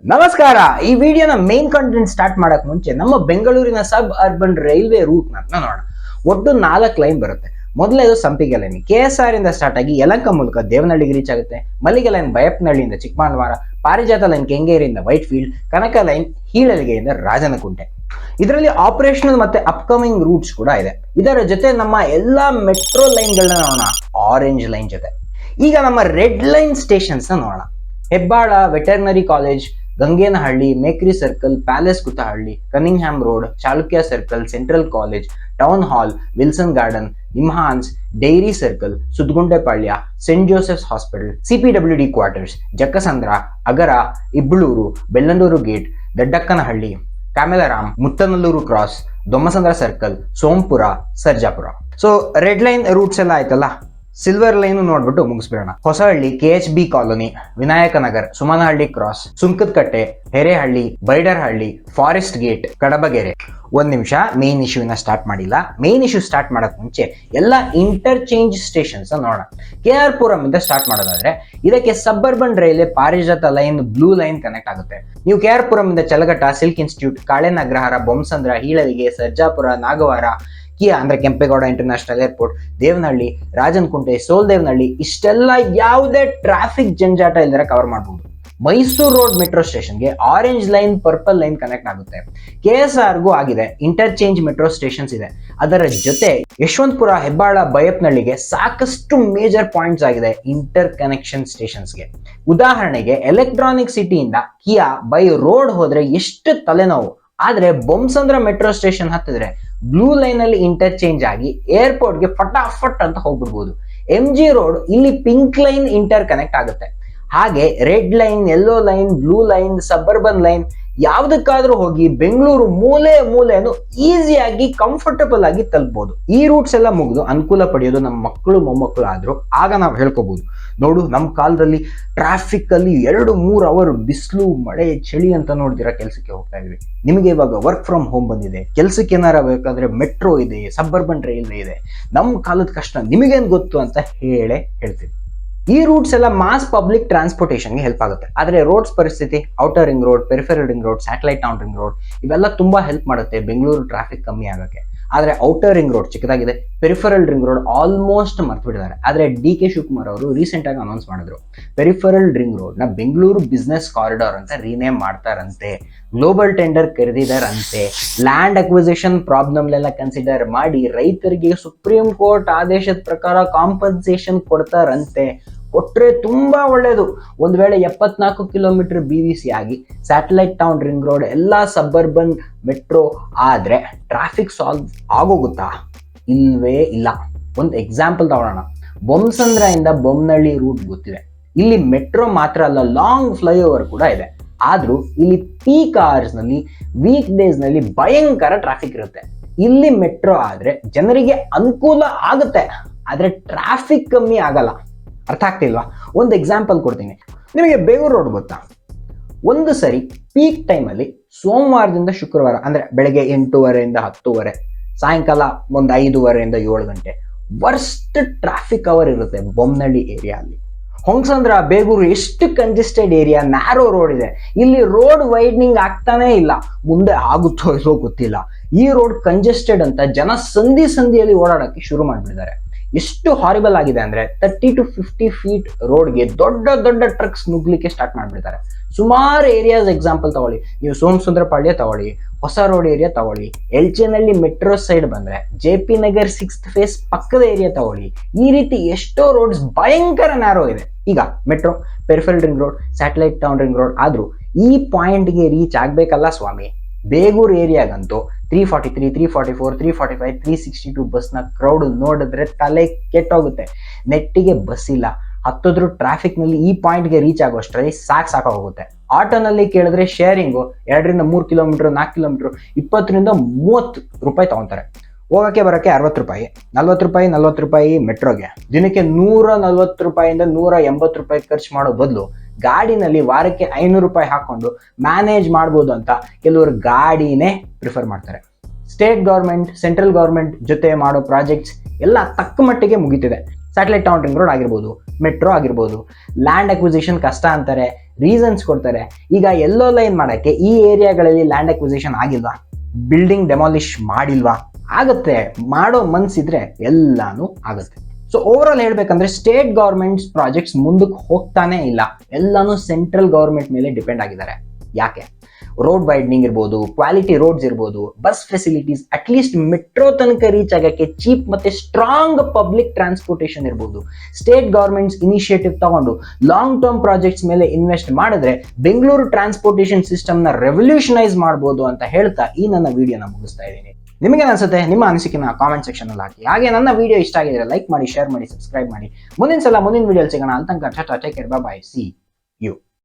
ನಮಸ್ಕಾರ. ಈ ವಿಡಿಯೋನ ಮೇನ್ ಕಂಟೆಂಟ್ ಸ್ಟಾರ್ಟ್ ಮಾಡಕ್ ಮುಂಚೆ ನಮ್ಮ ಬೆಂಗಳೂರಿನ ಸಬ್ ಅರ್ಬನ್ ರೈಲ್ವೆ ರೂಟ್ ನ ನೋಡೋಣ. ಒಟ್ಟು 4 ಲೈನ್ ಬರುತ್ತೆ. ಮೊದಲೇದು ಸಂಪಿಗೆ ಲೈನ್ KSR ಇಂದ ಸ್ಟಾರ್ಟ್ ಆಗಿ ಯಲಹಂಕ ಮೂಲಕ ದೇವನಹಳ್ಳಿಗೆ ರೀಚ್ ಆಗುತ್ತೆ. ಮಲ್ಲಿಗೆ ಲೈನ್ ಬಯಪ್ಪನಹಳ್ಳಿಯಿಂದ ಚಿಕ್ಕಮಗಳೂರು, ಪಾರಿಜಾತ ಲೈನ್ ಕೆಂಗೇರಿಯಿಂದ ವೈಟ್ ಫೀಲ್ಡ್, ಕನಕ ಲೈನ್ ಹೀಳಲಿಗೆಯಿಂದ ರಾಜನಕುಂಟೆ. ಇದರಲ್ಲಿ ಆಪರೇಷನಲ್ ಮತ್ತೆ ಅಪ್ಕಮಿಂಗ್ ರೂಟ್ಸ್ ಕೂಡ ಇದೆ. ಇದರ ಜೊತೆ ನಮ್ಮ ಎಲ್ಲಾ ಮೆಟ್ರೋ ಲೈನ್ಗಳನ್ನ ನೋಡೋಣ ಆರೆಂಜ್ ಲೈನ್ ಜೊತೆ. ಈಗ ನಮ್ಮ ರೆಡ್ ಲೈನ್ ಸ್ಟೇಷನ್ಸ್ ನೋಡೋಣ. Hebbal veterinary college, Gangenahalli, Mekhri circle, palace Guttahalli, Cunningham road, Chalukya circle, central college, town hall, Wilson garden, NIMHANS, dairy circle, Sudhaguntepalya, saint Joseph's hospital, CPWD quarters, Jakkasandra, Agara, Ibblur, Bellandur gate, Doddakannahalli, Carmelaram, Muthanallur cross, Dommasandra circle, Sompura, Sarjapura. So red line routes ಎಲ್ಲ ಆಯ್ತಲ್ಲ. Silver line ನೋಡ್ಬಿಟ್ಟು ಮುಗಿಸ್ಬಿಡೋಣ. Hosahalli, KHB colony, Vinayaka Nagar, Sumanahalli cross, Sunkadakatte, Herohalli, Byadarahalli, forest gate, Kadabagere. ಒಂದ್ ನಿಮಿಷ, main ಇಶ್ಯೂನ start ಮಾಡಿಲ್ಲ. Main issue start ಮಾಡಕ್ ಮುಂಚೆ ಎಲ್ಲ ಇಂಟರ್ಚೇಂಜ್ ಸ್ಟೇಷನ್ಸ್ ನೋಡೋಣ. KR ಪುರಂ ಇಂದ ಸ್ಟಾರ್ಟ್ ಮಾಡೋದಾದ್ರೆ ಇದಕ್ಕೆ ಸಬ್ಬರ್ಬನ್ ರೈಲ್ವೆ ಪಾರಿಜಾತ ಲೈನ್, ಬ್ಲೂ ಲೈನ್ ಕನೆಕ್ಟ್ ಆಗುತ್ತೆ. ನೀವು KR ಪುರಂ ಇಂದ ಚಲಘಟ್ಟ, ಸಿಲ್ಕ್ ಇನ್ಸ್ಟಿಟ್ಯೂಟ್, ಕಾಳೆನಗ್ರಹಾರ, ಬೊಮ್ಮಸಂದ್ರ, ಹೀಳಲಿಗೆ, ಸರ್ಜಾಪುರ, ನಾಗವಾರ, ಕಿಯಾ ಅಂದ್ರೆ ಕೆಂಪೇಗೌಡ ಇಂಟರ್ನ್ಯಾಷನಲ್ ಏರ್ಪೋರ್ಟ್, ದೇವನಹಳ್ಳಿ, ರಾಜನಕುಂಟೆ, ಸೋಲ್ದೇವನಹಳ್ಳಿ ಇಷ್ಟೆಲ್ಲ ಯಾವುದೇ ಟ್ರಾಫಿಕ್ ಜಂಜಾಟ ಇಲ್ದರ ಕವರ್ ಮಾಡಬಹುದು. ಮೈಸೂರು ರೋಡ್ ಮೆಟ್ರೋ ಸ್ಟೇಷನ್ಗೆ orange line, purple line connect ಆಗುತ್ತೆ. KSRಗೂ ಆಗಿದೆ. ಇಂಟರ್ಚೇಂಜ್ ಮೆಟ್ರೋ ಸ್ಟೇಷನ್ಸ್ ಇದೆ. ಅದರ ಜೊತೆ ಯಶವಂತಪುರ, ಹೆಬ್ಬಾಳ, ಬಯಪ್ಪನಹಳ್ಳಿಗೆ ಸಾಕಷ್ಟು ಮೇಜರ್ ಪಾಯಿಂಟ್ಸ್ ಆಗಿದೆ ಇಂಟರ್ ಕನೆಕ್ಷನ್ ಸ್ಟೇಷನ್ಸ್ಗೆ. ಉದಾಹರಣೆಗೆ ಎಲೆಕ್ಟ್ರಾನಿಕ್ ಸಿಟಿಯಿಂದ ಕಿಯಾ ಬೈ ರೋಡ್ ಹೋದ್ರೆ ಎಷ್ಟು ತಲೆನೋವು, ಆದ್ರೆ ಬೊಮ್ಮಸಂದ್ರ ಮೆಟ್ರೋ ಸ್ಟೇಷನ್ ಹತ್ತಿದ್ರೆ ಬ್ಲೂ ಲೈನ್ ಅಲ್ಲಿ ಇಂಟರ್ಚೇಂಜ್ ಆಗಿ ಏರ್ಪೋರ್ಟ್ ಗೆ ಫಟಾಫಟ್ ಅಂತ ಹೋಗ್ಬಿಡ್ಬೋದು. MG ರೋಡ್ ಇಲ್ಲಿ ಪಿಂಕ್ ಲೈನ್ ಇಂಟರ್ ಕನೆಕ್ಟ್ ಆಗುತ್ತೆ. ಹಾಗೆ red line, yellow line, blue line, suburban line ಯಾವ್ದಕ್ಕಾದ್ರೂ ಹೋಗಿ ಬೆಂಗಳೂರು ಮೂಲೆಯನ್ನು ಈಸಿಯಾಗಿ ಕಂಫರ್ಟಬಲ್ ಆಗಿ ತಲುಪಬಹುದು. ಈ ರೂಟ್ಸ್ ಎಲ್ಲ ಮುಗಿದು ಅನುಕೂಲ ಪಡೆಯೋದು ನಮ್ಮ ಮಕ್ಕಳು ಮೊಮ್ಮಕ್ಕಳು ಆದ್ರೂ ಆಗ ನಾವು ಹೇಳ್ಕೋಬಹುದು, ನೋಡು ನಮ್ಮ ಕಾಲದಲ್ಲಿ ಟ್ರಾಫಿಕ್ ಅಲ್ಲಿ 2-3 ಅವರ್ ಬಿಸಿಲು, ಮಳೆ, ಚಳಿ ಅಂತ ನೋಡಿದಿರ ಕೆಲ್ಸಕ್ಕೆ ಹೋಗ್ತಾ ಇದ್ವಿ. ನಿಮಗೆ ಇವಾಗ ವರ್ಕ್ ಫ್ರಮ್ ಹೋಮ್ ಬಂದಿದೆ. ಕೆಲ್ಸಕ್ಕೆ ಏನಾರ ಬೇಕಾದ್ರೆ ಮೆಟ್ರೋ ಇದೆ, ಸಬ್ಬರ್ಬನ್ ರೈಲ್ವೆ ಇದೆ. ನಮ್ಮ ಕಾಲದ ಕಷ್ಟ ನಿಮಗೇನ್ ಗೊತ್ತು ಅಂತ ಹೇಳ್ತೀವಿ. ಈ ರೂಟ್ಸ್ ಎಲ್ಲ ಮಾಸ್ ಪಬ್ಲಿಕ್ ಟ್ರಾನ್ಸ್ಪೋರ್ಟೇಷನ್ಗೆ ಹೆಲ್ಪ್ ಆಗುತ್ತೆ. ಆದ್ರೆ ರೋಡ್ಸ್ ಪರಿಸ್ಥಿತಿ, outer ring road, peripheral ring road, satellite town ring road ಇವೆಲ್ಲ ತುಂಬಾ ಹೆಲ್ಪ್ ಮಾಡುತ್ತೆ ಬೆಂಗಳೂರು ಟ್ರಾಫಿಕ್ ಕಮ್ಮಿ ಆಗಕ್ಕೆ. ಆದ್ರೆ ಔಟರ್ ರಿಂಗ್ ರೋಡ್ ಚಿಕ್ಕದಾಗಿದೆ. ಪೆರಿಫೆರಲ್ ರಿಂಗ್ ರೋಡ್ ಆಲ್ಮೋಸ್ಟ್ ಮರ್ತು ಬಿಟ್ಟಿದ್ದಾರೆ. ಆದ್ರೆ DK ಶಿವಕುಮಾರ್ ಅವರು ರೀಸೆಂಟ್ ಆಗಿ ಅನೌನ್ಸ್ ಮಾಡಿದ್ರು, ಪೆರಿಫೆರಲ್ ರಿಂಗ್ ರೋಡ್ ನ ಬೆಂಗಳೂರು ಬಿಸ್ನೆಸ್ ಕಾರಿಡಾರ್ ಅಂತ ರೀನೇಮ್ ಮಾಡ್ತಾರಂತೆ. ಗ್ಲೋಬಲ್ ಟೆಂಡರ್ ಕರೆದಿದಾರಂತೆ. ಲ್ಯಾಂಡ್ ಅಕ್ವಿಸಿಷನ್ ಪ್ರಾಬ್ಲಮ್ ಎಲ್ಲ ಕನ್ಸಿಡರ್ ಮಾಡಿ ರೈತರಿಗೆ ಸುಪ್ರೀಂ ಕೋರ್ಟ್ ಆದೇಶದ ಪ್ರಕಾರ ಕಾಂಪನ್ಸೇಷನ್ ಕೊಡ್ತಾರಂತೆ. ಕೊಟ್ರೆ ತುಂಬಾ ಒಳ್ಳೇದು. ಒಂದ್ ವೇಳೆ 74 ಕಿಲೋಮೀಟರ್ BVC ಆಗಿ ಸ್ಯಾಟಲೈಟ್ ಟೌನ್ ರಿಂಗ್ ರೋಡ್ ಎಲ್ಲಾ ಸಬ್ಬರ್ಬನ್ ಮೆಟ್ರೋ ಆದ್ರೆ ಟ್ರಾಫಿಕ್ ಸಾಲ್ವ್ ಆಗೋಗುತ್ತಾ? ಇಲ್ವೇ ಇಲ್ಲ. ಒಂದು ಎಕ್ಸಾಂಪಲ್ ತಗೊಳ್ಳೋಣ. ಬೊಮ್ಮಸಂದ್ರ ಇಂದ ಬೊಮ್ಮನಹಳ್ಳಿ ರೂಟ್ ಗೊತ್ತಿದೆ. ಇಲ್ಲಿ ಮೆಟ್ರೋ ಮಾತ್ರ ಅಲ್ಲ, ಲಾಂಗ್ ಫ್ಲೈಓವರ್ ಕೂಡ ಇದೆ. ಆದ್ರೂ ಇಲ್ಲಿ ಪೀಕ್ ಅವರ್ಸ್ ನಲ್ಲಿ, ವೀಕ್ ಡೇಸ್ ನಲ್ಲಿ ಭಯಂಕರ ಟ್ರಾಫಿಕ್ ಇರುತ್ತೆ. ಇಲ್ಲಿ ಮೆಟ್ರೋ ಆದ್ರೆ ಜನರಿಗೆ ಅನುಕೂಲ ಆಗುತ್ತೆ, ಆದ್ರೆ ಟ್ರಾಫಿಕ್ ಕಮ್ಮಿ ಆಗಲ್ಲ. ಅರ್ಥ ಆಗ್ತಿಲ್ವಾ? ಒಂದು ಎಕ್ಸಾಂಪಲ್ ಕೊಡ್ತೀನಿ. ನಿಮಗೆ ಬೇಗೂರು ರೋಡ್ ಗೊತ್ತಾ? ಒಂದು ಸರಿ ಪೀಕ್ ಟೈಮಲ್ಲಿ ಸೋಮವಾರದಿಂದ ಶುಕ್ರವಾರ ಅಂದ್ರೆ ಬೆಳಗ್ಗೆ 8:30 10:00, ಸಾಯಂಕಾಲ ಒಂದು 5:30 7 ಗಂಟೆ ವರ್ಸ್ಟ್ ಟ್ರಾಫಿಕ್ ಅವರ್ ಇರುತ್ತೆ ಬೊಮ್ಮನಹಳ್ಳಿ ಏರಿಯಾ ಅಲ್ಲಿ. ಹೊಂಗಸಂದ್ರ, ಬೇಗೂರು ಎಷ್ಟು ಕಂಜೆಸ್ಟೆಡ್ ಏರಿಯಾ, ನ್ಯಾರೋ ರೋಡ್ ಇದೆ. ಇಲ್ಲಿ ರೋಡ್ ವೈಡ್ನಿಂಗ್ ಆಗ್ತಾನೆ ಇಲ್ಲ. ಮುಂದೆ ಆಗುತ್ತೋ ಇಲ್ಲೋ ಗೊತ್ತಿಲ್ಲ. ಈ ರೋಡ್ ಕಂಜೆಸ್ಟೆಡ್ ಅಂತ ಜನ ಸಂದಿಯಲ್ಲಿ ಓಡಾಡಕ್ಕೆ ಶುರು ಮಾಡ್ಬಿಟ್ಟಿದ್ದಾರೆ. ಎಷ್ಟು ಹಾರಿಬಲ್ ಆಗಿದೆ ಅಂದ್ರೆ 30 to 50 ಫೀಟ್ ರೋಡ್ಗೆ ದೊಡ್ಡ ಟ್ರಕ್ಸ್ ನುಗ್ಲಿಕ್ಕೆ ಸ್ಟಾರ್ಟ್ ಮಾಡ್ಬಿಡ್ತಾರೆ. ಸುಮಾರು ಏರಿಯಾಸ್ ಎಕ್ಸಾಂಪಲ್ ತಗೊಳ್ಳಿ. ನೀವು ಸೋಮಸುಂದರಪಾಳ್ಯ ತಗೊಳ್ಳಿ, ಹೊಸ ರೋಡ್ ಏರಿಯಾ ತಗೊಳ್ಳಿ, ಎಲ್ಚೆನಹಳ್ಳಿ ಮೆಟ್ರೋ ಸೈಡ್ ಬಂದ್ರೆ JP ನಗರ್ 6th ಫೇಸ್ ಪಕ್ಕದ ಏರಿಯಾ ತಗೊಳ್ಳಿ. ಈ ರೀತಿ ಎಷ್ಟೋ ರೋಡ್ಸ್ ಭಯಂಕರ ನ್ಯಾರೋ ಇದೆ. ಈಗ metro, peripheral ring road, satellite town ring road ಆದ್ರೂ ಈ ಪಾಯಿಂಟ್ಗೆ ರೀಚ್ ಆಗ್ಬೇಕಲ್ಲ ಸ್ವಾಮಿ. ಬೇಗೂರು ಏರಿಯಾಗಂತೂ 343, 344, 345, 362 ಬಸ್ನ ಕ್ರೌಡ್ ನೋಡಿದ್ರೆ ತಲೆ ಕೆಟ್ಟೋಗುತ್ತೆ. ನೆಟ್ಟಿಗೆ ಬಸ್ ಇಲ್ಲ, ಹತ್ತಿದ್ರು ಟ್ರಾಫಿಕ್ ನಲ್ಲಿ ಈ ಪಾಯಿಂಟ್ಗೆ ರೀಚ್ ಆಗೋಷ್ಟರಲ್ಲಿ ಸಾಕಾಗೋಗುತ್ತೆ. ಆಟೋನಲ್ಲಿ ಕೇಳಿದ್ರೆ ಶೇರಿಂಗು 2-3 ಕಿಲೋಮೀಟರ್, 4 ಕಿಲೋಮೀಟರ್ 20-30 ರೂಪಾಯಿ ತಗೊಂತಾರೆ. ಹೋಗಕ್ಕೆ ಬರೋಕ್ಕೆ 60 ರೂಪಾಯಿ, 40 ರೂಪಾಯಿ ಮೆಟ್ರೋಗೆ. ದಿನಕ್ಕೆ 140 ರೂಪಾಯಿಂದ 180 ರೂಪಾಯಿ ಖರ್ಚು ಮಾಡೋ ಬದಲು ಗಾಡಿನಲ್ಲಿ ವಾರಕ್ಕೆ 500 ರೂಪಾಯಿ ಹಾಕೊಂಡು ಮ್ಯಾನೇಜ್ ಮಾಡ್ಬೋದು ಅಂತ ಕೆಲವರು ಗಾಡಿನೇ ಪ್ರಿಫರ್ ಮಾಡ್ತಾರೆ. ಸ್ಟೇಟ್ ಗೌರ್ಮೆಂಟ್, ಸೆಂಟ್ರಲ್ ಗೌರ್ಮೆಂಟ್ ಜೊತೆ ಮಾಡೋ ಪ್ರಾಜೆಕ್ಟ್ಸ್ ಎಲ್ಲ ತಕ್ಕ ಮಟ್ಟಿಗೆ ಮುಗಿತಿದೆ. ಸ್ಯಾಟಲೈಟ್ ಟೌನ್ ರಿಂಗ್ ರೋಡ್ ಆಗಿರ್ಬೋದು, ಮೆಟ್ರೋ ಆಗಿರ್ಬೋದು. ಲ್ಯಾಂಡ್ ಅಕ್ವಿಸಿಷನ್ ಕಷ್ಟ ಅಂತಾರೆ, ರೀಸನ್ಸ್ ಕೊಡ್ತಾರೆ. ಈಗ ಎಲ್ಲೋ ಲೈನ್ ಮಾಡಕ್ಕೆ ಈ ಏರಿಯಾಗಳಲ್ಲಿ ಲ್ಯಾಂಡ್ ಅಕ್ವಿಸಿಷನ್ ಆಗಿಲ್ವಾ, ಬಿಲ್ಡಿಂಗ್ ಡೆಮಾಲಿಷ್ ಮಾಡಿಲ್ವಾ? ಆಗುತ್ತೆ, ಮಾಡೋ ಮನ್ಸಿದ್ರೆ ಎಲ್ಲಾನು ಆಗುತ್ತೆ. ಸೊ ಓವರ್ ಆಲ್ ಹೇಳ್ಬೇಕಂದ್ರೆ ಸ್ಟೇಟ್ ಗವರ್ಮೆಂಟ್ಸ್ ಪ್ರಾಜೆಕ್ಟ್ಸ್ ಮುಂದಕ್ಕೆ ಹೋಗ್ತಾನೆ ಇಲ್ಲ, ಎಲ್ಲಾನು ಸೆಂಟ್ರಲ್ ಗವರ್ಮೆಂಟ್ ಮೇಲೆ ಡಿಪೆಂಡ್ ಆಗಿದ್ದಾರೆ. ಯಾಕೆ? ರೋಡ್ ವೈಡ್ನಿಂಗ್ ಇರ್ಬೋದು, ಕ್ವಾಲಿಟಿ ರೋಡ್ಸ್ ಇರ್ಬೋದು, ಬಸ್ ಫೆಸಿಲಿಟೀಸ್, ಅಟ್ಲೀಸ್ಟ್ ಮೆಟ್ರೋ ತನಕ ರೀಚ್ ಆಗಕ್ಕೆ ಚೀಪ್ ಮತ್ತೆ ಸ್ಟ್ರಾಂಗ್ ಪಬ್ಲಿಕ್ ಟ್ರಾನ್ಸ್ಪೋರ್ಟೇಷನ್ ಇರ್ಬೋದು. ಸ್ಟೇಟ್ ಗವರ್ಮೆಂಟ್ಸ್ ಇನಿಷಿಯೇಟಿವ್ ತಗೊಂಡು ಲಾಂಗ್ ಟರ್ಮ್ ಪ್ರಾಜೆಕ್ಟ್ಸ್ ಮೇಲೆ ಇನ್ವೆಸ್ಟ್ ಮಾಡಿದ್ರೆ ಬೆಂಗಳೂರು ಟ್ರಾನ್ಸ್ಪೋರ್ಟೇಷನ್ ಸಿಸ್ಟಮ್ ನ ರೆವಲ್ಯೂಷನೈಸ್ ಮಾಡಬಹುದು ಅಂತ ಹೇಳ್ತಾ ಈ ನನ್ನ ವಿಡಿಯೋನ ಮುಗಿಸ್ತಾ ಇದ್ದೀನಿ. ನಿಮಗೆ ಅನ್ಸುತ್ತೆ? ನಿಮ್ಮ ಅನಿಸಿಕೆನ ಕಾಮೆಂಟ್ ಸೆಕ್ಷನ್ ಅಲ್ಲಿ ಹಾಕಿ. ಹಾಗೆ ನನ್ನ ವಿಡಿಯೋ ಇಷ್ಟ ಆಗಿದ್ರೆ ಲೈಕ್ ಮಾಡಿ, ಶೇರ್ ಮಾಡಿ, ಸಬ್ಸ್ಕ್ರೈಬ್ ಮಾಡಿ. ಮುಂದಿನ ಸಲ ಮುಂದಿನ ವಿಡಿಯೋ ಸಿಗೋಣ. ಅಲ್ಲಿ ತನಕ tata, take care, bye bye, see you.